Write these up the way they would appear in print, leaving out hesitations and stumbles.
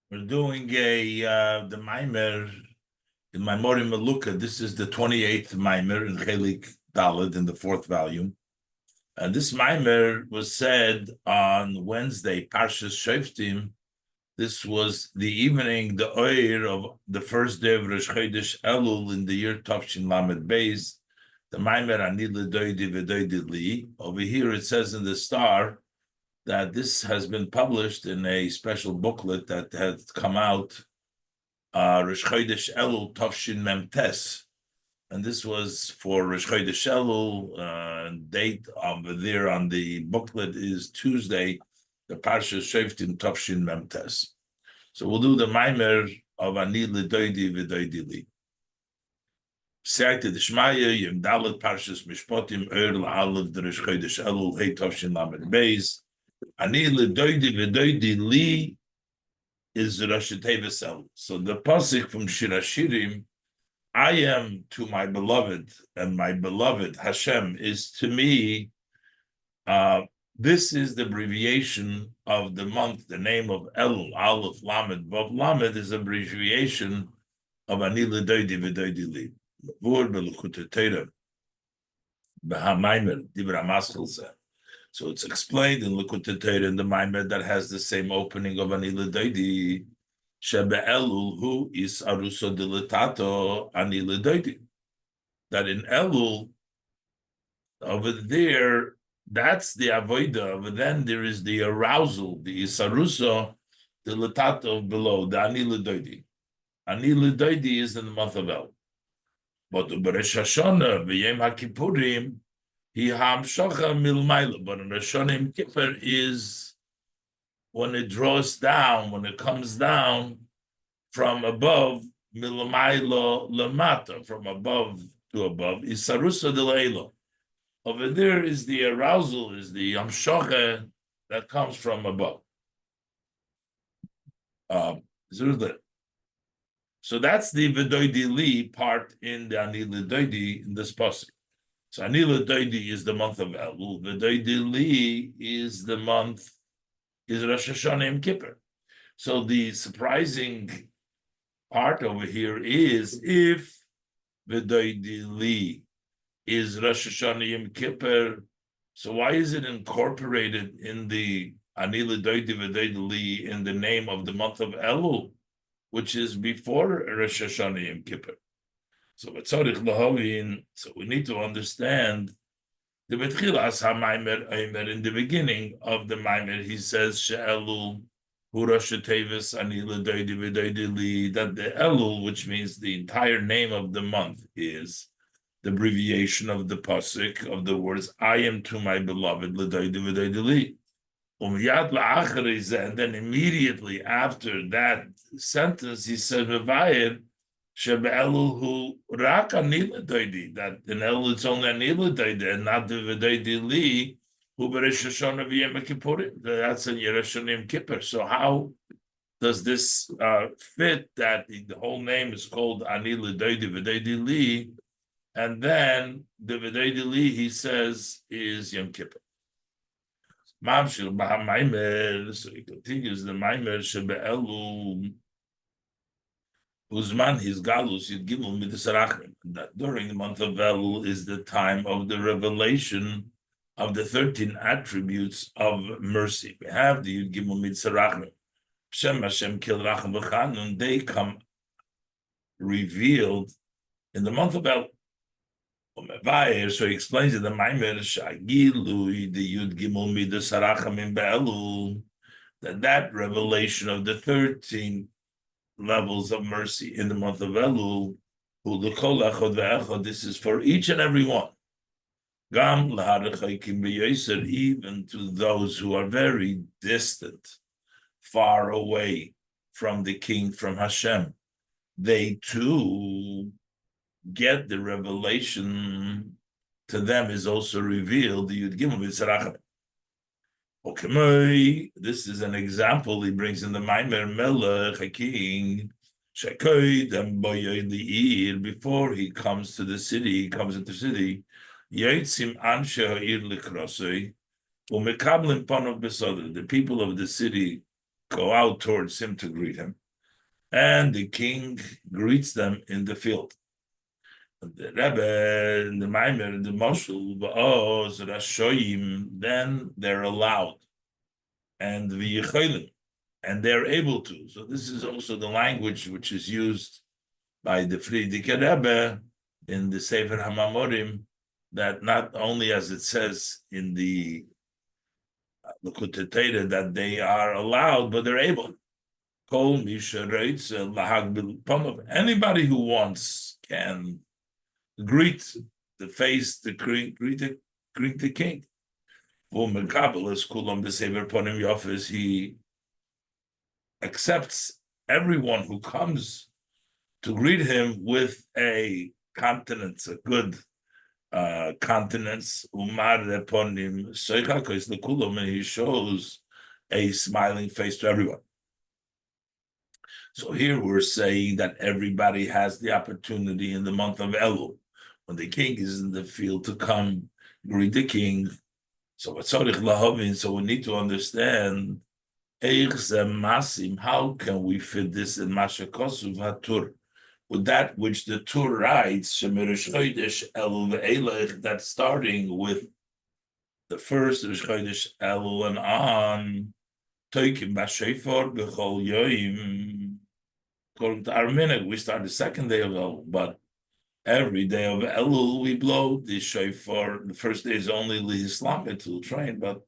We're doing the Maimer in Maimorim Meluka. This is the 28th Maimer in Chelik Daled in the fourth volume. And this Maimer was said on Wednesday, Parshas Shoftim. This was the evening, the Oir of the first day of Rosh Chodesh Elul in the year Tavshin Lamed Beis. The Maimer Ani Lidodi V'Doidi Li. Over here it says in the star that this has been published in a special booklet that had come out, Rosh Chodesh Elul Tavshin Mem Tes, and this was for Rosh Chodesh Elul. Date over there on the booklet is Tuesday, the Parsha Shoftim Tavshin Mem Tes. So we'll do the Maimer of Ani Lidodi V'Doidi Li. Seite Dishmaya Yom Dalet Parshas Mishpatim La'alev the Rosh Chodesh Elul Hey Tavshin Lamed Beis. Ani Lidodi V'Doidi Li is Rosh Tevis Elul. So the pasuk from Shir Hashirim, I am to my beloved, and my beloved Hashem is to me. This is the abbreviation of the month. The name of Elul, Aleph Lamed Vav Lamed is abbreviation of Ani Lidodi V'Doidi Li. V'ur B'Lechutei Torah B'Hamaimer Dibra Maschil said. So it's explained in Likutei Torah in the Maimer that has the same opening of Ani Lidodi. Shebe Elul who is aruso dilatato Ani Lidodi. That in Elul, over there, that's the avoida. But then there is the arousal, the isaruso dilatato below the Ani Lidodi. Ani Lidodi is in the month of Elul. But the Rosh Hashanah v'Yom HaKippurim he hamshacha milmayla, but in Rosh Hashanah Kippur is when it draws down, when it comes down from above, milmayla lamata, from above to above, is sarusa delayla. Over there is the arousal, is the hamshacha that comes from above. So that's the V'Doidi Li part in the Ani Lidodi in this pasuk. So Ani Lidodi is the month of Elul. V'Doidi Li is the month, is Rosh Hashanah Yom Kippur. So the surprising part over here is if V'Doidi Li is Rosh Hashanah Yom Kippur, so why is it incorporated in the Ani Lidodi V'Doidi Li in the name of the month of Elul, which is before Rosh Hashanah Yom Kippur? So we need to understand the Betchilas HaMaimer in the beginning of the Maimer, he says She'elul Hu Rosh Tevis Ani Lidodi V'Doidi Li, that the Elul, which means the entire name of the month, is the abbreviation of the pasuk of the words I am to my beloved Lidodi V'Doidi Li. And then immediately after that sentence, he said, that in Elul it's only Ani Lidodi and not the V'Doidi Li, who B'Rosh Hashanah v'Yom Kippurim. That's in Rosh Hashanah Yom Kippur. So how does this fit that the whole name is called Ani Lidodi V'Doidi Li, and then the V'Doidi Li he says is Yom Kippur? So he continues the Maimer Shebe Elul Uzman his galus you'd give him that during the month of Elul is the time of the revelation of the 13 attributes of mercy. We have the you'd give him mitzarachim. Shem Hashem kil rachim v'chanun. They come revealed in the month of Elul. So he explains in the Maimer Shagilu the Yud Gimel Midas Harachamim Be'elul, that revelation of the 13 levels of mercy in the month of Elul, who l'kol echad ve'echad, this is for each and every one. Gam l'harachaykim b'yoser, even to those who are very distant, far away from the King, from Hashem, they too get the revelation. To them is also revealed the Yud Gimel Mitzrachim. Okay, this is an example he brings in the Maimer Melech, a king, Shekoid and Boyoid Li'ir, before he comes to the city, he comes into the city, Yoitzim Anshe Ha'ir Likrosoi, Umekablim Panov Besoda, the people of the city go out towards him to greet him, and the king greets them in the field. The Rebbe, the Maimer, the Moshul, Ba'oz, Rashoyim, then they're allowed, and V'yicholim, and they're able to. So this is also the language which is used by the Frierdiker Rebbe in the Sefer HaMamorim, that not only as it says in the Likutei Torah that they are allowed, but they're able. Kol misha reitz lahag b'panav. Anybody who wants can greet the face, greet the king. He accepts everyone who comes to greet him with a countenance, a good countenance. And he shows a smiling face to everyone. So here we're saying that everybody has the opportunity in the month of Elul, when the king is in the field, to come greet the king. So we need to understand how can we fit this in Masha Kosuv HaTur, with that which the Tur writes, that's starting with the first Rosh Chodesh Elul and on, Toikim B'Shofar B'Chol Yoim. According to our minute, we start the second day of Elul, but every day of Elul we blow the shofar. The first day is only the Islamic to train, but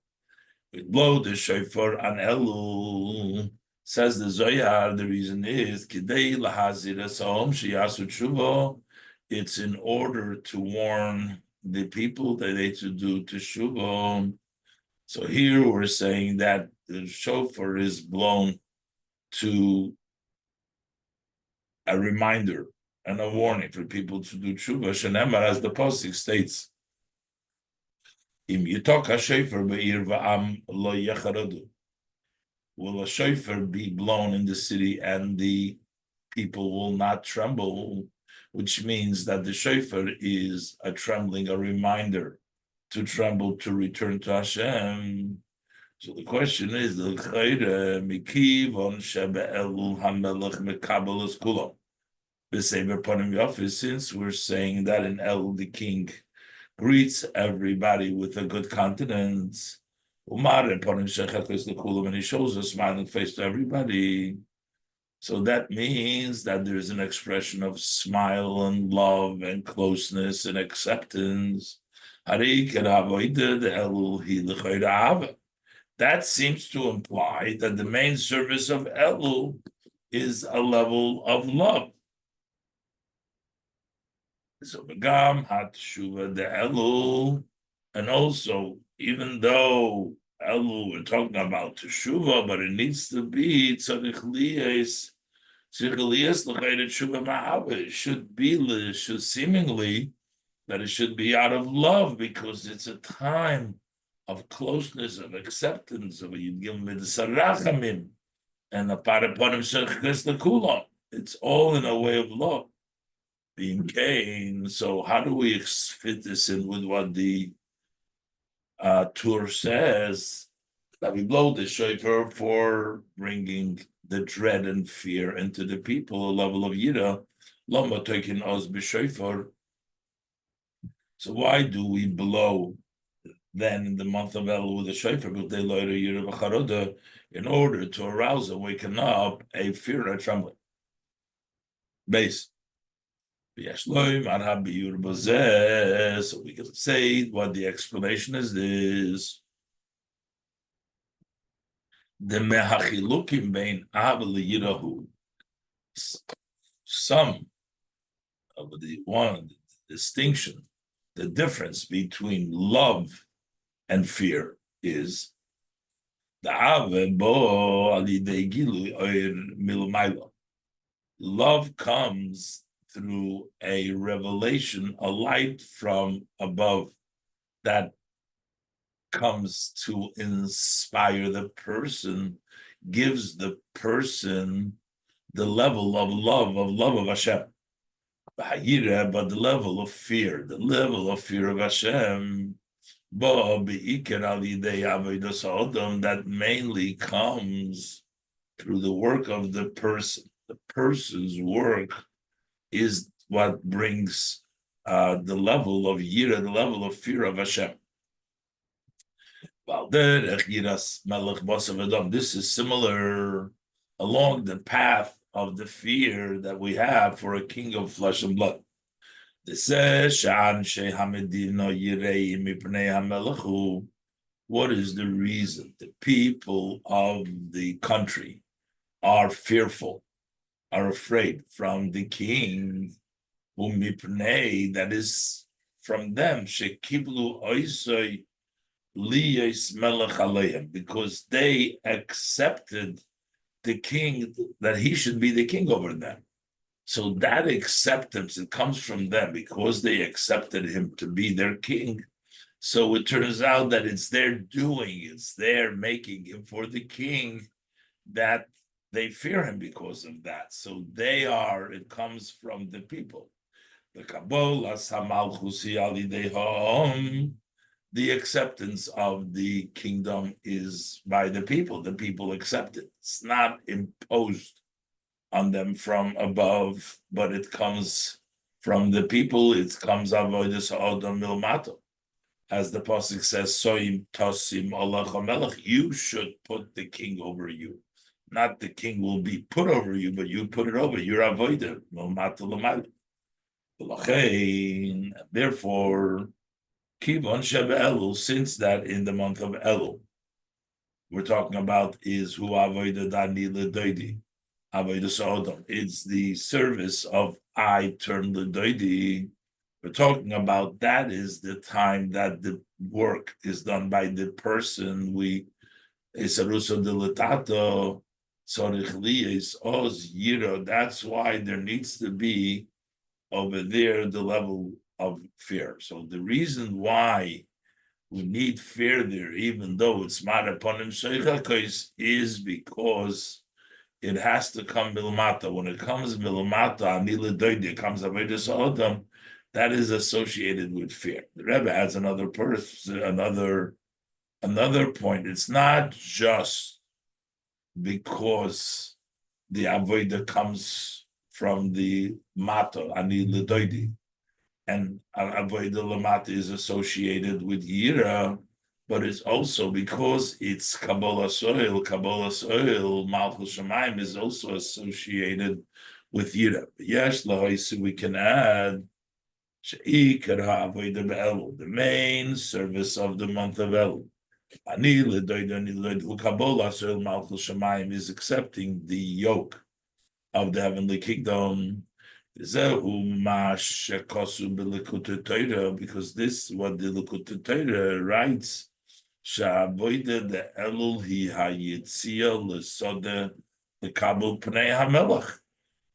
we blow the shofar on Elul. Says the Zohar, the reason is Kidei lahazir asahom sheyasu tshuva. It's in order to warn the people that they to do teshuvah. So here we're saying that the shofar is blown to a reminder and a warning for people to do tshuva. Shenemar, as the pasuk states, Im yitok ha-shofar be'ir va'am lo yecharadu. Will a shofar be blown in the city and the people will not tremble, which means that the shofar is a trembling, a reminder to tremble, to return to Hashem. So the question is, since we're saying that in Elul the king greets everybody with a good countenance, and he shows a smiling face to everybody. So that means that there's an expression of smile and love and closeness and acceptance. That seems to imply that the main service of Elul is a level of love. So Begam HaTshuva the Elul, and also even though Elul we're talking about Teshuva, but it needs to be tzarich liyes l'chayret ma'ava. It should seemingly that it should be out of love, because it's a time of closeness, of acceptance, of a yidgim mitzarachamim, and a paraponim shechkes l'kulam. It's all in a way of love. Being Cain. So how do we fit this in with what the Tur says, that we blow the shofar for bringing the dread and fear into the people, a level of yira. Lama taking us b'shofar. So why do we blow then in the month of Elul with the shofar? But they loiter yira v'charoda, in order to arouse, awaken up a fear and a trembling. Base. So we can say what the explanation is this. The mehachilukim bein av liyirahu. Some of the distinction, the difference between love and fear is the ave bo alidei gilu oir milmayla. Love comes through a revelation, a light from above that comes to inspire the person, gives the person the level of love of Hashem. But the level of fear of Hashem, that mainly comes through the work of the person. The person's work is what brings the level of yira, the level of fear of Hashem. This is similar along the path of the fear that we have for a king of flesh and blood. This says, what is the reason? The people of the country are fearful, are afraid from the king, that is from them, because they accepted the king, that he should be the king over them. So that acceptance, it comes from them because they accepted him to be their king. So it turns out that it's their doing, it's their making him for the king, that they fear him because of that. So it comes from the people. The Kabbalah, the acceptance of the kingdom is by the people. The people accept it. It's not imposed on them from above, but it comes from the people. It comes avodas ha'adam milmato. As the pasuk says, Soim tosim olach hamelech, you should put the king over you. Not the king will be put over you, but you put it over. You're avodah, milmato l'mato. Therefore, Kivon Sheba Elul, since that in the month of Elul, we're talking about is who avodah dani lidodi, avodah sodom. It's the service of I turn lidodi. We're talking about that is the time that the work is done by the person. Isaruso dilatato tzorich liyes oz yiro. That's why there needs to be over there the level of fear. So the reason why we need fear there, even though it's mad upon him, is because it has to come milmata. When it comes milmata, anila doide comes avodas ha'adam, that is associated with fear. The Rebbe has another point. It's not just because the avodah comes from the mata, ani ledoidi, and avodah lamata is associated with yira, but it's also because it's Kabbalah soil, Malchus Shemaim is also associated with yira. Yes, we can add the main service of the month of Elul. Kabbalah soil, Malchus Shemaim is accepting the yoke of the heavenly kingdom, because this is what the Likutei Torah writes. The Elul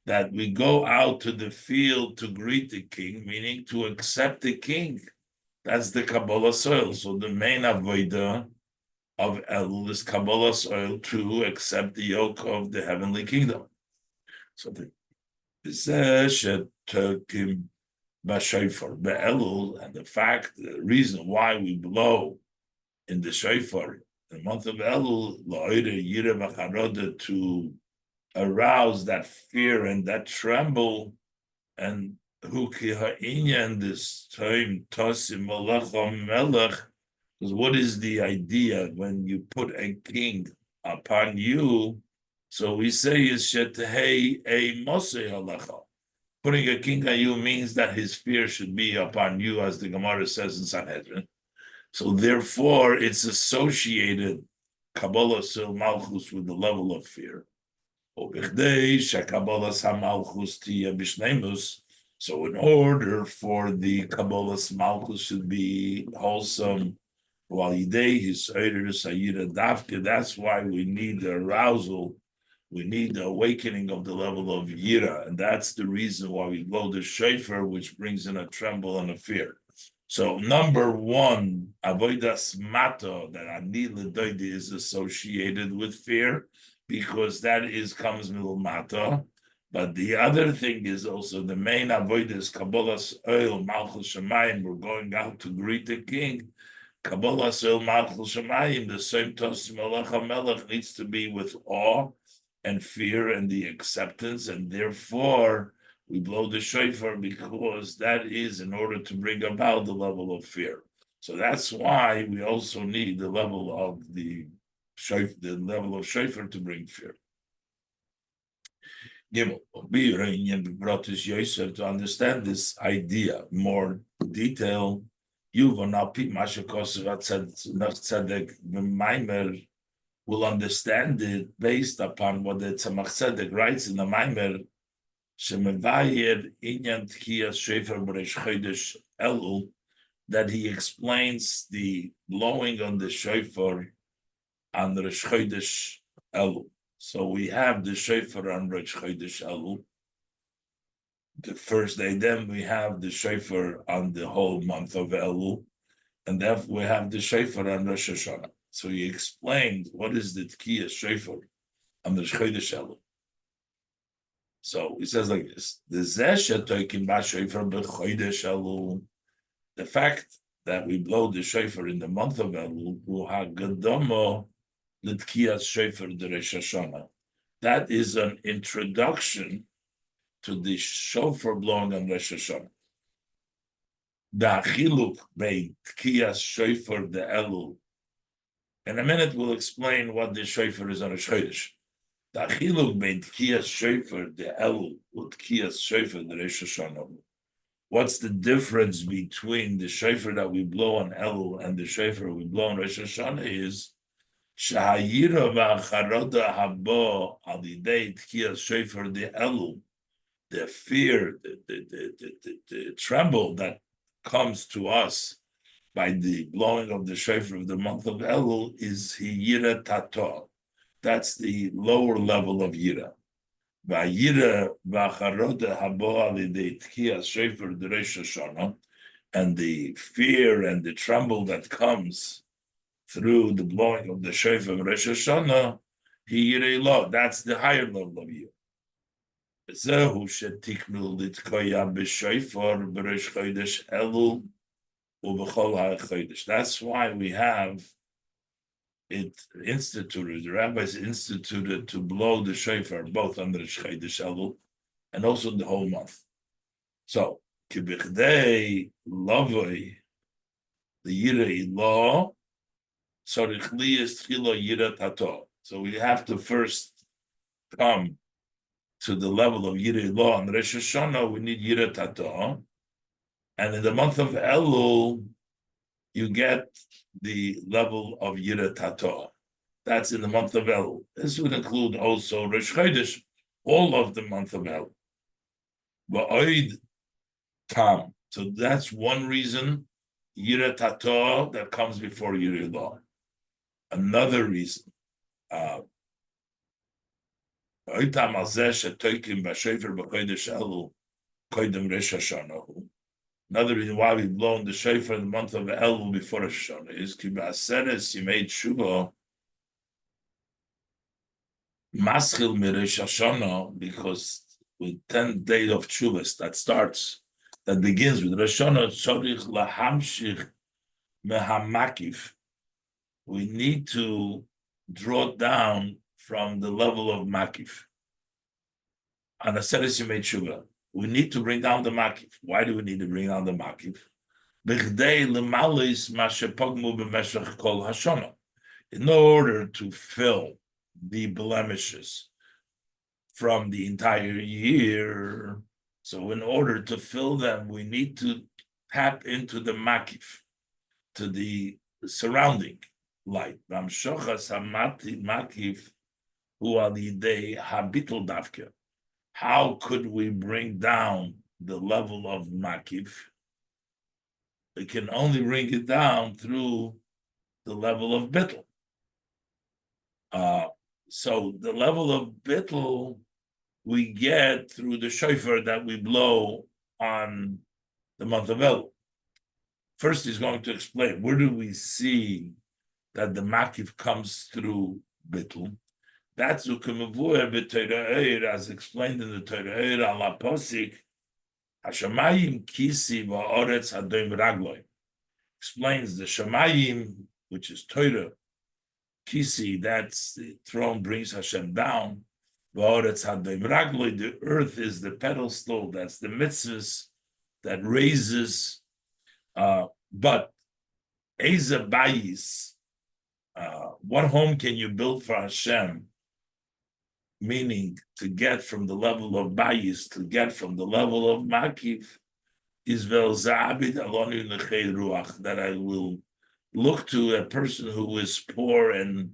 that we go out to the field to greet the king, meaning to accept the king. That's the Kabbalah soil. So the main avodah of Elul is Kabbalah soil to accept the yoke of the heavenly kingdom. So the Elul, and the reason why we blow in the shofar, the month of Elul, to arouse that fear and that tremble, and this time tosim melech, because what is the idea when you put a king upon you? So we say is shetehei a mosei halacha. Putting a king on you means that his fear should be upon you, as the Gemara says in Sanhedrin. So therefore, it's associated Kabbalah Sil Malchus with the level of fear. So in order for the Kabbalah's Malchus to be wholesome, that's why we need the arousal. We need the awakening of the level of Yira, and that's the reason why we blow the shofar, which brings in a tremble and a fear. So number one, avodas mata, that ani ledoidi is associated with fear, because that comes milmata. But the other thing is also the main avodas Kabbalas oil Malchus Shemayim. We're going out to greet the king. Kabbalas oil Malchus Shemayim. The same tosim Melech HaMelech needs to be with awe and fear and the acceptance, and therefore we blow the shofar because that is in order to bring about the level of fear. So that's why we also need the level of the shofar to bring fear. To understand this idea more detail, will understand it based upon what the Tzemach Tzedek writes in the Maimer, Elul, that he explains the blowing on the shofar on Rosh Chodesh Elul. So we have the shofar on Rosh Chodesh Elul, the first day. Then we have the shofar on the whole month of Elul, and then we have the shofar on Rosh Hashanah. So he explained what is the Tkiyah shofar on the Chodesh Elul. So he says like this: the fact that we blow the shofar in the month of Elul, that is an introduction to the shofar blowing on Rosh Hashanah. The achiluk bein tkiyas shofar the Elul. In a minute, we'll explain what the shofar is on Rosh Chodesh. The achiluk bein tkiyas shofar the Elul with tkiyas shofar the Rosh Hashanah. What's the difference between the shofar that we blow on Elul and the shofar we blow on Rosh Hashanah is shahayira v'acharoda habo alidei tkiyas shofar the Elul. The fear, the tremble that comes to us by the blowing of the shofar of the month of Elul is yira tato. That's the lower level of yira. Vayira v'acharoda habo alidei tkiyas shofar the Rosh Hashanah, and the fear and the tremble that comes through the blowing of the shofar of Rosh Hashanah, yira lo. That's the higher level of yira. That's why we have it instituted, the rabbis instituted to blow the shofar both on the Chodesh Elul and also the whole month. So, kibichdei lavoi the yirei law, tzarich liyas tchila yira tato. So we have to first come to the level of Yirei Law and Rosh Hashanah, we need Yirei Tato. And in the month of Elul, you get the level of Yirei Tato. That's in the month of Elul. This would include also Rosh Chodesh, all of the month of Elul. Ba'oid Tam. So that's one reason, Yirei Tato, that comes before Yirei Law. Another reason, another reason why we've blown the shofar in the month of Elul before Rosh Hashanah is you made Shuvah Maschil Rosh Hashanah, because with 10 days of Shuvas that begins with Rosh Hashanah Tzorich Lahamshich Mehamakif. We need to draw down from the level of Makif. On a Seres Yemei Tshuva, we need to bring down the Makif. Why do we need to bring down the Makif? In order to fill the blemishes from the entire year. So in order to fill them, we need to tap into the Makif, to the surrounding light. Makif. How could we bring down the level of Makif? We can only bring it down through the level of Bittul. So the level of Bittul we get through the shofar that we blow on the month of Elul. First, he's going to explain where do we see that the Makif comes through Bittul. That's as explained in the Torah ala posik Hashamayim kisi va'oretz hadoim ragloim. Explains the Shamayim, which is Torah, kisi, that's the throne brings Hashem down, The earth is the pedestal, that's the mitzvahs that raises, but Eza Bayis, what home can you build for Hashem? Meaning to get from the level of Bayis, to get from the level of Makif, is Vel Za'abid Alonu Nechei Ruach, that I will look to a person who is poor and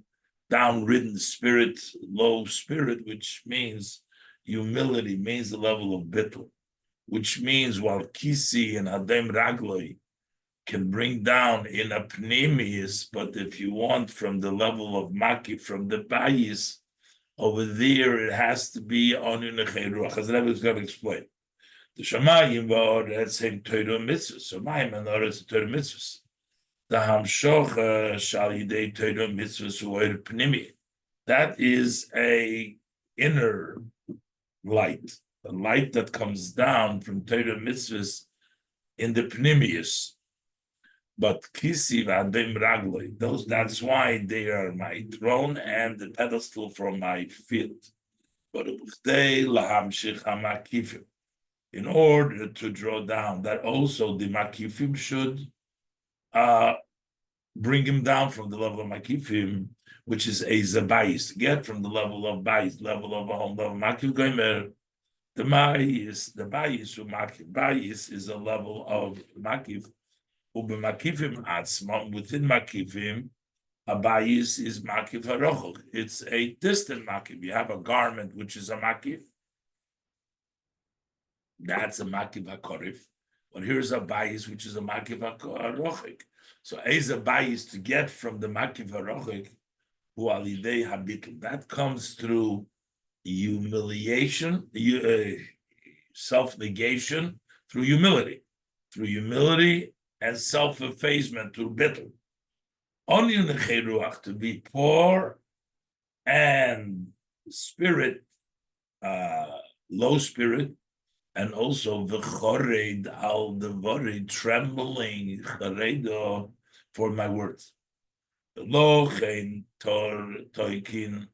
downridden spirit, low spirit, which means humility, means the level of bittul, which means while Kisi and Hadem Ragloi can bring down in a pneumius, but if you want from the level of Maki, from the Bayis, over there it has to be on Nechei Ruach, as Rebbe is going to explain. The Shamayim were that same Torah mitzvahs. Shamayim and the Torah mitzvahs. The Hamshoch Shal Yidei Torah mitzvahs U'er Pnimi. That is a inner light, the light that comes down from Torah mitzvahs in the Pnimius. But Kisi v'Adem Ragloi, those, that's why they are my throne and the pedestal for my field. But U'chtei Lahamshich HaMakifim, in order to draw down, that also the Makifim should bring him down from the level of Makifim, which is a Zabayis, get from the level of Bayis, level of home, level of Makif Gomer. The Bayis, who Makif, Bayis is a level of Makif, Ube Makifim Atzmam, within Makifim, a Bayis is Makif HaRochok. It's a distant Makif. You have a garment which is a Makif. That's a Makif HaKorif. But here's a Bayis which is a Makif HaRochik. So as a Bayis to get from the Makif HaRochik, who alidei habitl, that comes through humiliation, self-negation, through humility and self-effacement through bitl. Only in the Cheruach, to be poor and spirit, low spirit, and also the chored al devari, trembling choredo for my words. Lo chen tor toikin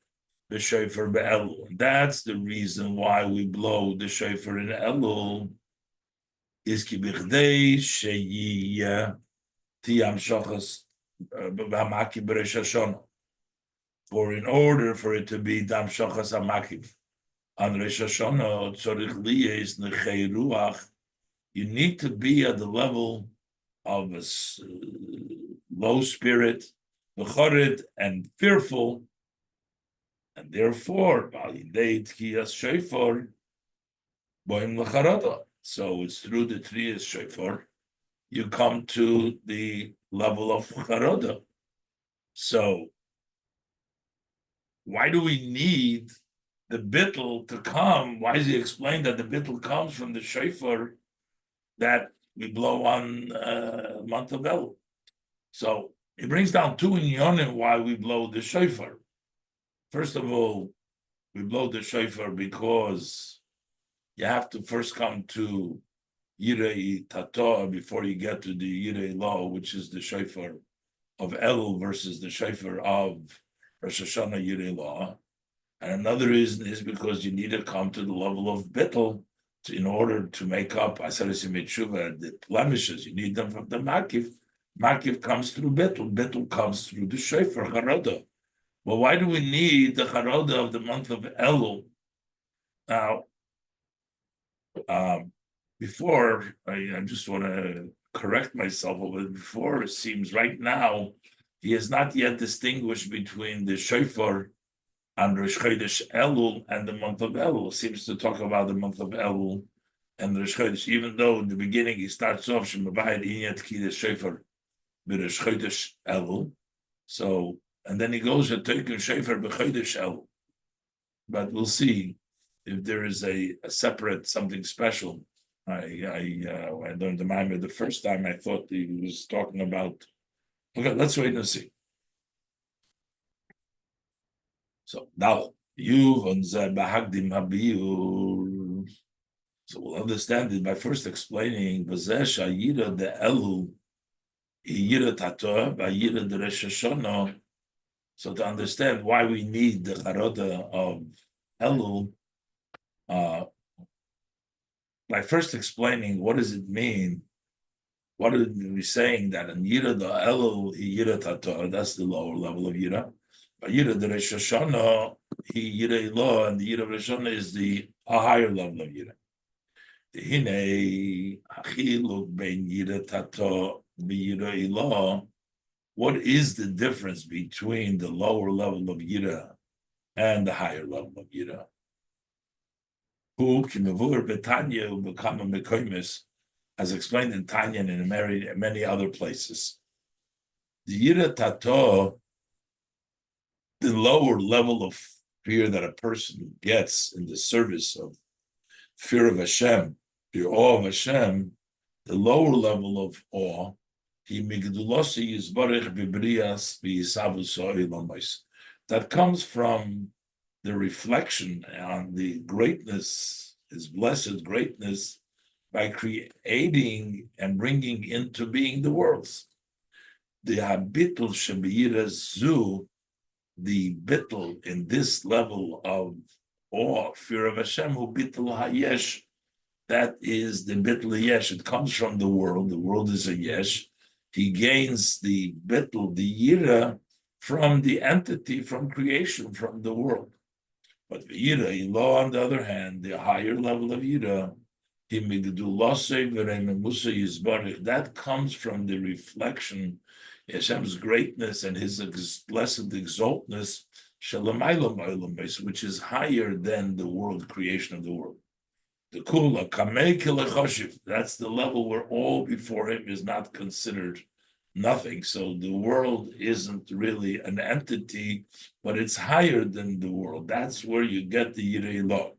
the shofar be'elul. That's the reason why we blow the shofar in Elul. Is ki bichdei sheyiyah tiyam shachas b'hamaki b'Rosh Hashanah. For in order for it to be dam shachas hamakiv on Rosh Hashanah, tzorich liyes nechei ruach, you need to be at the level of a low spirit, mechored and fearful, and therefore, so it's through the Triyas Shofar, you come to the level of Charoda. So, why do we need the bittul to come? Why does he explain that the bittul comes from the shofar that we blow on month of Elul? So he brings down two inyonim why we blow the shofar. First of all, we blow the shofar because you have to first come to Yirei Tatoa before you get to the Yirei Law, which is the shofar of Elul versus the shofar of Rosh Hashanah Yirei Law. And another reason is because you need to come to the level of bittul in order to make up the blemishes. You need them from the makif. Makif comes through bittul. Bittul comes through the shofar charoda. Well, why do we need the charoda of the month of Elul? Now, before I just want to correct myself a little. Before, it seems right now he has not yet distinguished between the shofar and Rosh Chodesh Elul and the month of Elul. Seems to talk about the month of Elul and Rosh Chodesh, even though in the beginning he starts off Shemavayid Inyat Kidah Shofar b'Rosh Chodesh Elul. So, and then he goes to Toikim Shofar b'Chodesh Elul. But we'll see if there is a separate something special. I learned the Maimer the first time. I thought he was talking about. Okay, let's wait and see. So now so we'll understand it by first explaining the Elul, so to understand why we need the charoda of Elul, by first explaining what does it mean, what are we saying that in Yira the Elul Yira Tator, that's the lower level of Yira. But Yira the Rosh Hashanah, Yira Ilah, and the Yira Rosh Hashanah is a higher level of Yira. Hine achiluk ben Yira Tator v'Yira Ilah. What is the difference between the lower level of Yira and the higher level of Yira? Who kimavur betanya ubekama mekoimis, as explained in Tanya and in many other places. The Yira Tato, the lower level of fear that a person gets in the service of fear of Hashem, fear awe of Hashem, the lower level of awe, that comes from the reflection on the greatness, his blessed greatness, by creating and bringing into being the worlds. The habitul shebiyira zu, the bittul in this level of awe, fear of Hashem, who bittul hayesh, that is the bittul yesh. It comes from the world. The world is a yesh. He gains the bittul, the yira, from the entity, from creation, from the world. But the yira, ilah, on the other hand, the higher level of yira, that comes from the reflection, Hashem's greatness and his blessed exaltness, which is higher than the world, creation of the world. The kula kamei kilachoshiv, that's the level where all before him is not considered nothing. So the world isn't really an entity, but it's higher than the world. That's where you get the yirei law.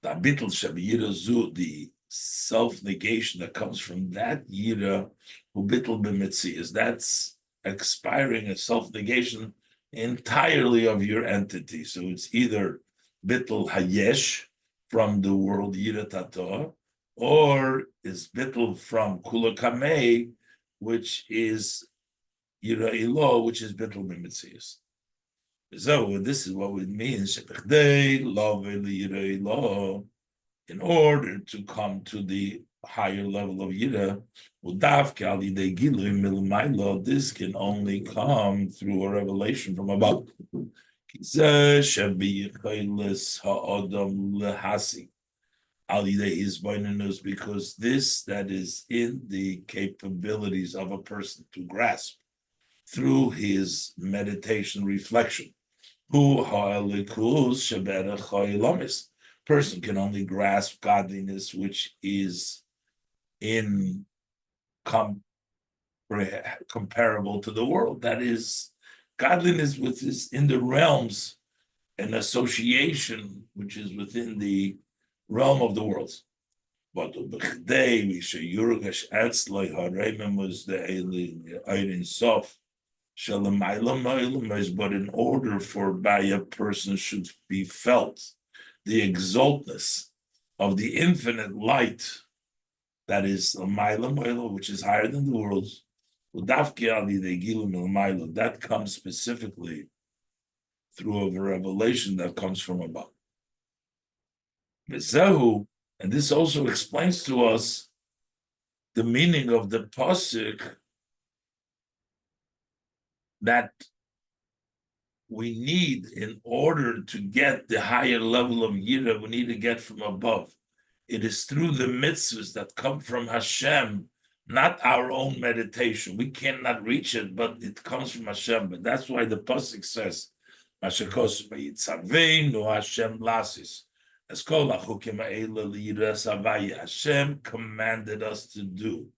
The bittul shabiyira zu, the self-negation that comes from that yira, who bittul b'mitzias, that's expiring a self-negation entirely of your entity. So it's either bittul hayesh, from the world yira tator, or is bittul from kula kamei, which is yira ilo, which is bittul b'mitzias. So this is what it means. In order to come to the higher level of yira, this can only come through a revelation from above. Because this that is in the capabilities of a person to grasp through his meditation reflection. Person can only grasp godliness which is comparable to the world. That is, godliness which is in the realms, an association which is within the realm of the worlds. But but in order for by a person should be felt the exaltness of the infinite light that is which is higher than the worlds, that comes specifically through a revelation that comes from above. And this also explains to us the meaning of the pasuk that we need in order to get the higher level of yira, we need to get from above. It is through the mitzvahs that come from Hashem, not our own meditation. We cannot reach it, but it comes from Hashem. But that's why the pasuk says, Hashem lasis. Hashem commanded us to do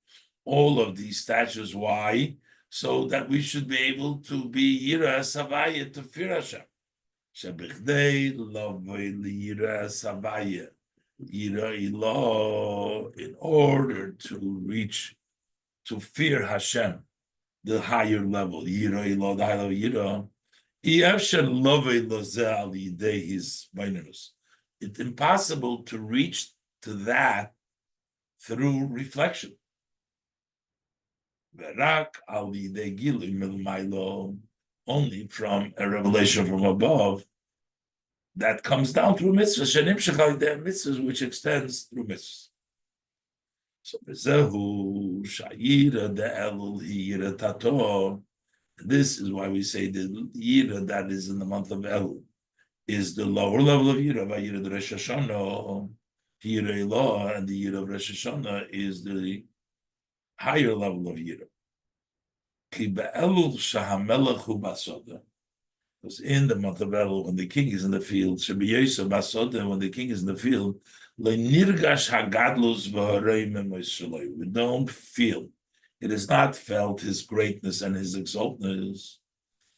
all of these statutes. Why? So that we should be able to be Yira Savaya, to fear Hashem. Shebichdei lovei liyira Savaya, Yira Ilo, in order to reach, to fear Hashem, the higher level, Yira Ilo, the higher level Yira. Yevshen lovei lozeh al yidei his bainus. It's impossible to reach to that through reflection. Only from a revelation from above. that comes down through mitzvahs, mitzvahs which extends through mitzvahs. So Bezehu Shayira de Elul Hiyira Tato. This is why we say the Yira that is in the month of Elul is the lower level of Yira. Yira de Rosh Hashanah, Yira Elah, and the Yira of Rosh Hashanah is the higher level of Yira. Ki be'elul shahamelech hu basoda. Because in the month of Elul, when the king is in the field, Shebiyosa basoda, when the king is in the field, le'nirgash hagadlus v'hareim emoishaloi. We don't feel. It is not felt his greatness and his exaltness.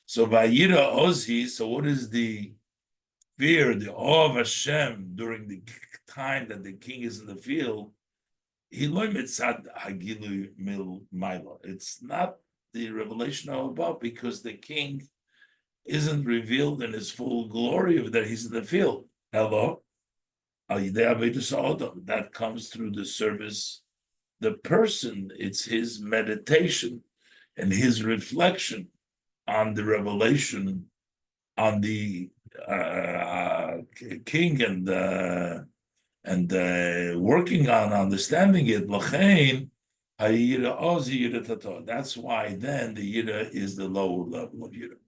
So vayira ozi. So what is the fear, the awe of Hashem during the time that the king is in the field? It's not the revelation of above, because the king isn't revealed in his full glory of that he's in the field. Hello, that comes through the service. The person, it's his meditation and his reflection on the revelation, on the king, and working on understanding it. That's why then the Yira is the lower level of Yira.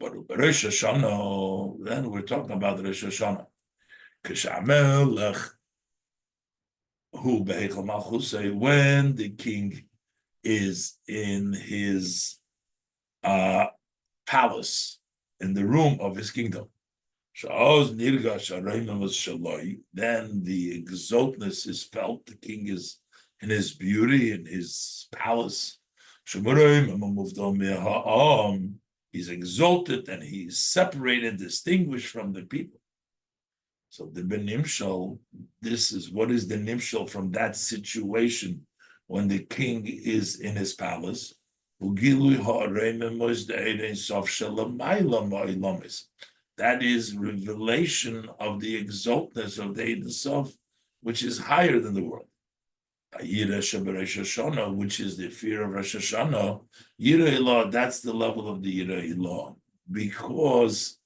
But Rosh Hashanah, then we're talking about Rosh Hashanah. When the king is in his palace, in the room of his kingdom, then the exaltness is felt. The king is in his beauty, in his palace. He's exalted and he's separated, distinguished from the people. So the benimshal, this is what is the nimshal from that situation when the king is in his palace. That is revelation of the exaltness of the Ein Sof, which is higher than the world. Which is the fear of Rosh Hashanah. Yira Elah, that's the level of the Yira Elah, because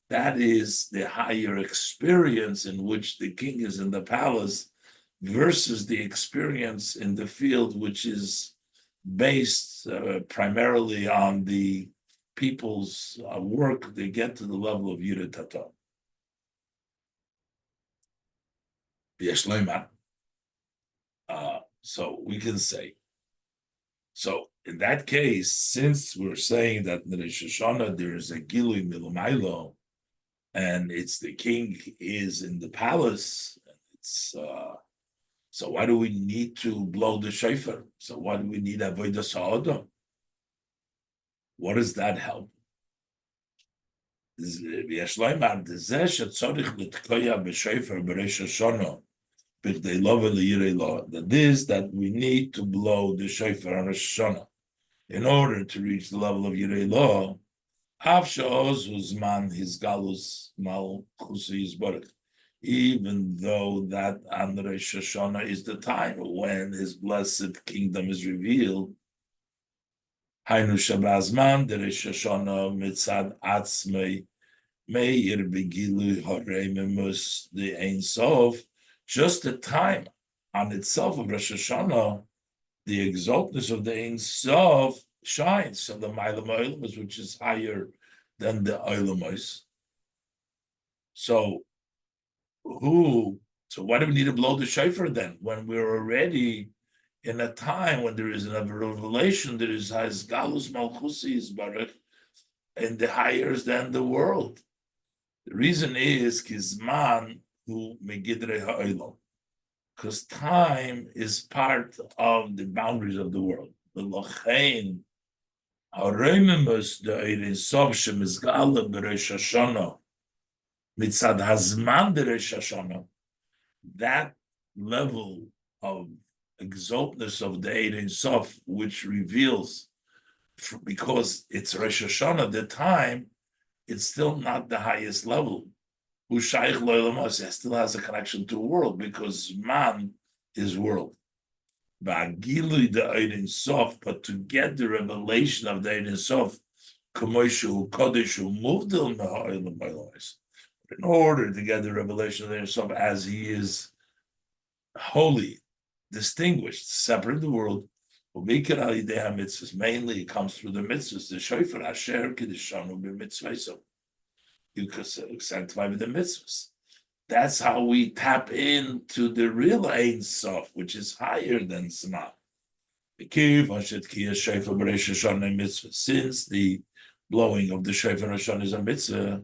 that is the higher experience in which the king is in the palace versus the experience in the field, which is based primarily on the people's work. They get to the level of Yira Tata. So we can say, so in that case, since we're saying that in the Rosh Hashanah there is a Gilui Milamaylo, and it's the king is in the palace, it's so why do we need to blow the shofar? So why do we need Avodah Sa'adah? What does that help? That is that we need to blow the shofar on Rosh Hashanah in order to reach the level of Yirei Lo. Even though that on Rosh Hashanah is the time when his blessed kingdom is revealed. Hainu Shabazman, the Rosh Hashanah mitzad atzmei meir begilu harememus the Ein Sof. Just the time on itself of Rosh Hashanah, the exaltness of the Ein Sof shines. So the Ma'alim Oilamos, which is higher than the Oilamos. So why do we need to blow the shofar then, when we're already in a time when there is another revelation, there is Galus Malchusi is Baruch, and the higher than the world? The reason is Kizman who Megidre Ha'olam, because time is part of the boundaries of the world. The Lochain Harememus the Ein Sof Shemizgala B'Rosh Hashanah Mitzad Hazman B'Rosh Hashanah, that level of exaltness of the Ein Sof, which reveals, because it's Rosh Hashanah, the time, it's still not the highest level. Ushaych Lo'ilamos still has a connection to world, because man is world. Ba'gilui the Ein Sof, but to get the revelation of the Ein Sof, Kamoshu Kodeshu Muvdil Meha'olam Oilamos, In order to get the revelation of himself as he is holy, distinguished, separate in the world, mainly it comes through the mitzvahs. The shofar asher kedishanu b'mitzvah. You could sanctify with the mitzvahs. That's how we tap into the real Ein Sof, which is higher than Zman. Since the blowing of the shofar Hashanah is a mitzvah,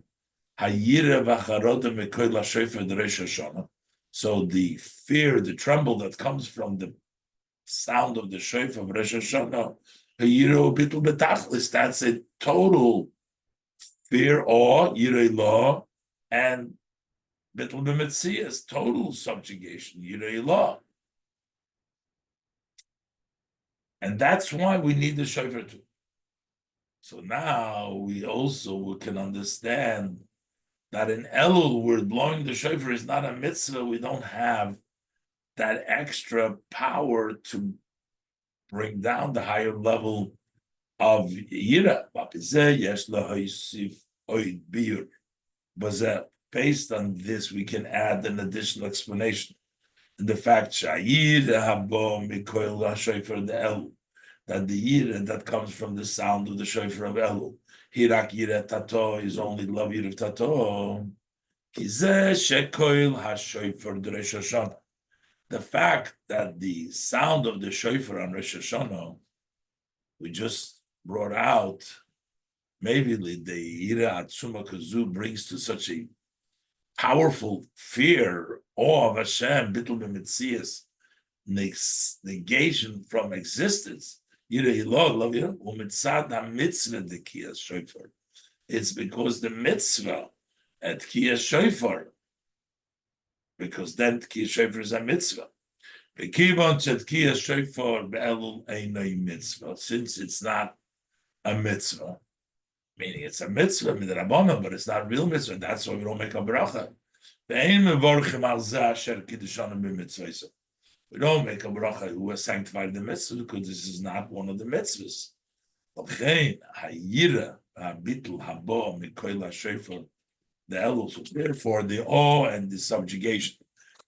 so the fear, the tremble that comes from the sound of the shofar of Rosh Hashanah, that's a total fear, awe, yirei law, and bittul b'metzias, total subjugation, yirei law. And that's why we need the shofar too. So now we also can understand that in Elul, where blowing the shofar is not a mitzvah, we don't have that extra power to bring down the higher level of yira. Based on this, we can add an additional explanation. And the fact that the yira that comes from the sound of the shofar of Elul, hirak yira tato, is only love yira of tato. The fact that the sound of the shofar on Rosh Hashanah, we just brought out, maybe the yira atzuma kazu brings to such a powerful fear, awe of Hashem, bittul b'mitzias, negation from existence. It's because the mitzvah at Tkiyas Shofar, because then Tkiyas Shofar is a mitzvah. Since it's not a mitzvah, meaning it's a mitzvah midrabanan, but it's not real mitzvah. That's why we don't make a bracha. We don't make a bracha who was sanctified in the mitzvah because this is not one of the mitzvahs. Therefore, the awe and the subjugation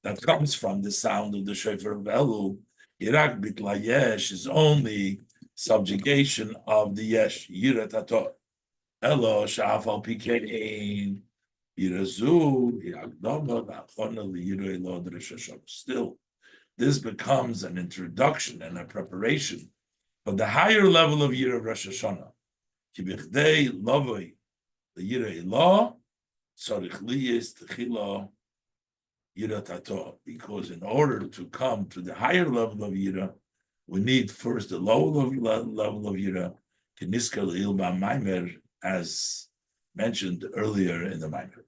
that comes from the sound of the shofar of Elul, Irak bitla yesh, is only subjugation of the yesh, yira tato. Elo sha'afal pikein yirazu yagdama ba'achona liyirei lo d'Rosh. Still, this becomes an introduction and a preparation for the higher level of Yira Rosh Hashanah. Kibichdei lovoi the Yira Elah tzarich liyis techila Yira tato. Because in order to come to the higher level of Yira, we need first the lower level of Yira, keniskal il ba maimer, as mentioned earlier in the Maimer.